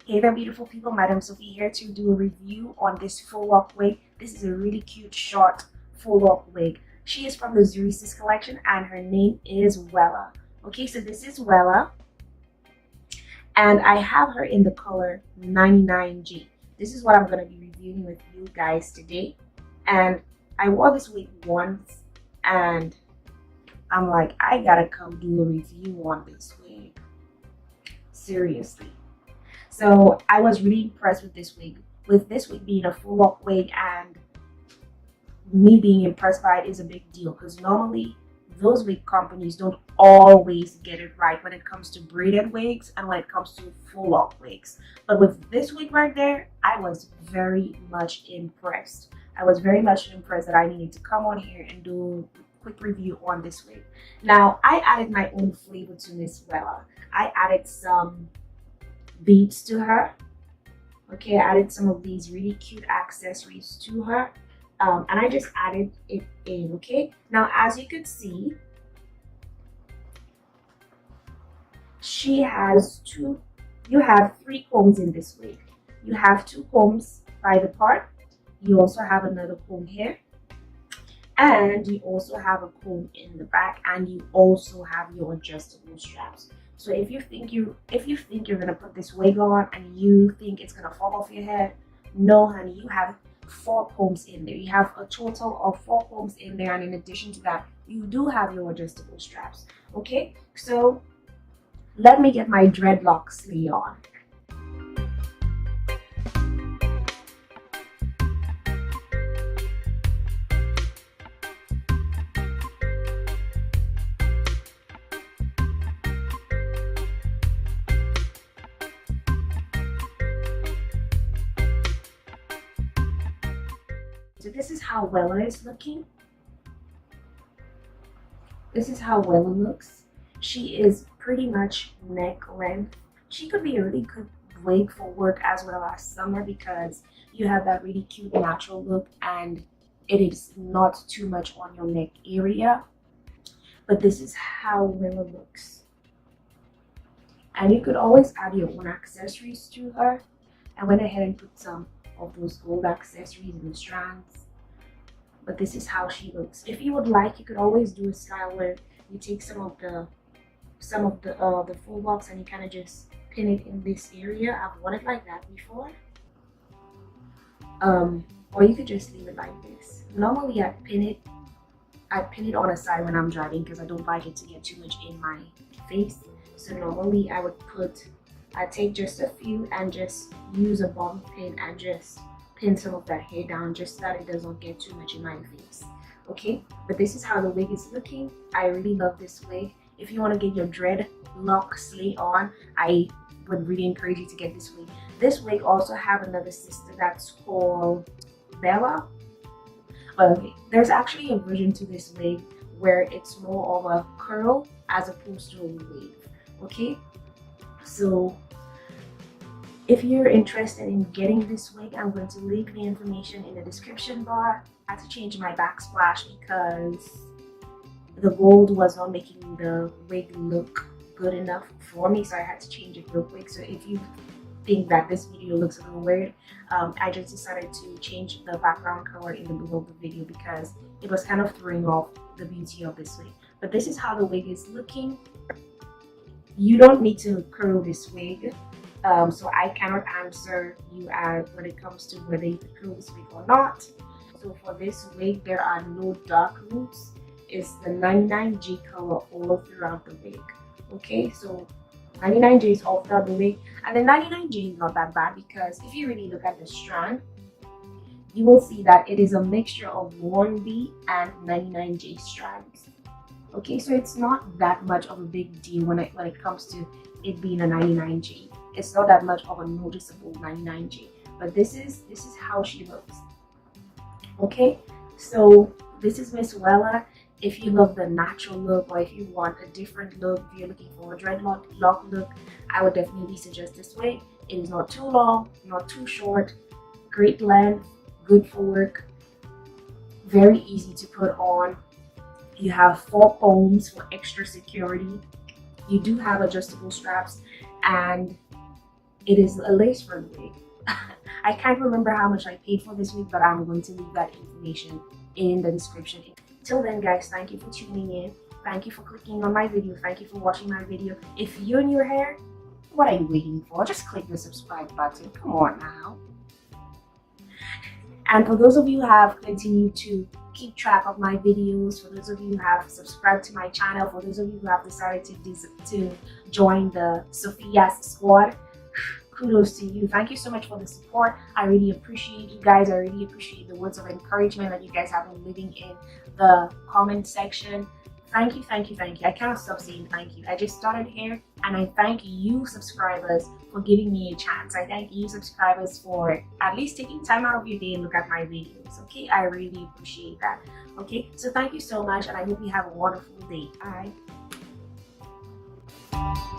Hey there beautiful people, Madam Sophie here to do a review on this Faux Loc wig. This is a really cute short Faux Loc wig. She is from the Zury Sis collection and her name is Wella. Okay, so this is Wella and I have her in the color 99G. This is what I'm going to be reviewing with you guys today. And I wore this wig once and I'm like, I gotta come do a review on this wig. Seriously. So I was really impressed with this wig. With this wig being a Faux Loc wig and me being impressed by it is a big deal because normally those wig companies don't always get it right when it comes to braided wigs and when it comes to Faux Loc wigs. But with this wig right there, I was very much impressed. I was very much impressed that I needed to come on here and do a quick review on this wig. Now, I added my own flavor to Miss Wella. I added some beads to her. Okay, I added some of these really cute accessories to her. And I just added it in, okay? Now, as you could see, she has you have 3 combs in this wig. You have 2 combs by the part. You also have another comb here. And you also have a comb in the back, and you also have your adjustable straps. So if you think you're gonna put this wig on and you think it's gonna fall off your head, no honey, you have 4 combs in there. You have a total of 4 combs in there, and in addition to that, you do have your adjustable straps. Okay, so let me get my dreadlock slay on. So this is how Wella is looking. This is how Wella looks. She is pretty much neck length. She could be a really good wig for work as well as summer because you have that really cute natural look and it is not too much on your neck area. But this is how Wella looks. And you could always add your own accessories to her. I went ahead and put some of those gold accessories in the strands, but this is how she looks. If you would like, you could always do a style where you take some of the Faux Locs and you kind of just pin it in this area. I've worn it like that before, or you could just leave it like this. Normally I pin it on a side when I'm driving because I don't like it to get too much in my face. So normally I take just a few and just use a bobby pin and just pin some of that hair down just so that it doesn't get too much in my face. Okay, but this is how the wig is looking. I really love this wig. If you want to get your dreadlock slay on, I would really encourage you to get this wig. This wig also have another sister that's called Bella. Okay, there's actually a version to this wig where it's more of a curl as opposed to a wave. Okay, so if you're interested in getting this wig, I'm going to leave the information in the description bar. I had to change my backsplash because the gold was not making the wig look good enough for me, so I had to change it real quick. So if you think that this video looks a little weird, I just decided to change the background color in the middle of the video because it was kind of throwing off the beauty of this wig. But this is how the wig is looking. You don't need to curl this wig. So I cannot answer you when it comes to whether you can curl this wig or not. So for this wig, there are no dark roots. It's the 99G color all throughout the wig. Okay, so 99G is all throughout the wig, and the 99G is not that bad because if you really look at the strand, you will see that it is a mixture of 1B and 99G strands. Okay, so it's not that much of a big deal when it comes to it being a 99G. It's not that much of a noticeable 99G, but this is how she looks. Okay, so this is Miss Wella. If you love the natural look or if you want a different look, if you're looking for a dreadlock look, I would definitely suggest this wig. It is not too long, not too short, great length, good for work, very easy to put on. You have 4 combs for extra security. You do have adjustable straps, and It is a lace front wig. I can't remember how much I paid for this wig, but I'm going to leave that information in the description. Till then, guys, thank you for tuning in. Thank you for clicking on my video. Thank you for watching my video. If you're new here, what are you waiting for? Just click the subscribe button. Come on now. And for those of you who have continued to keep track of my videos, for those of you who have subscribed to my channel, for those of you who have decided to join the Sophy's squad, kudos to you. Thank you so much for the support. I really appreciate you guys. I really appreciate the words of encouragement that you guys have been leaving in the comment section. Thank you, thank you, thank you. I cannot stop saying thank you. I just started here, and I thank you subscribers for giving me a chance. I thank you subscribers for at least taking time out of your day and look at my videos. Okay, I really appreciate that. Okay, so thank you so much, and I hope you have a wonderful day. Bye.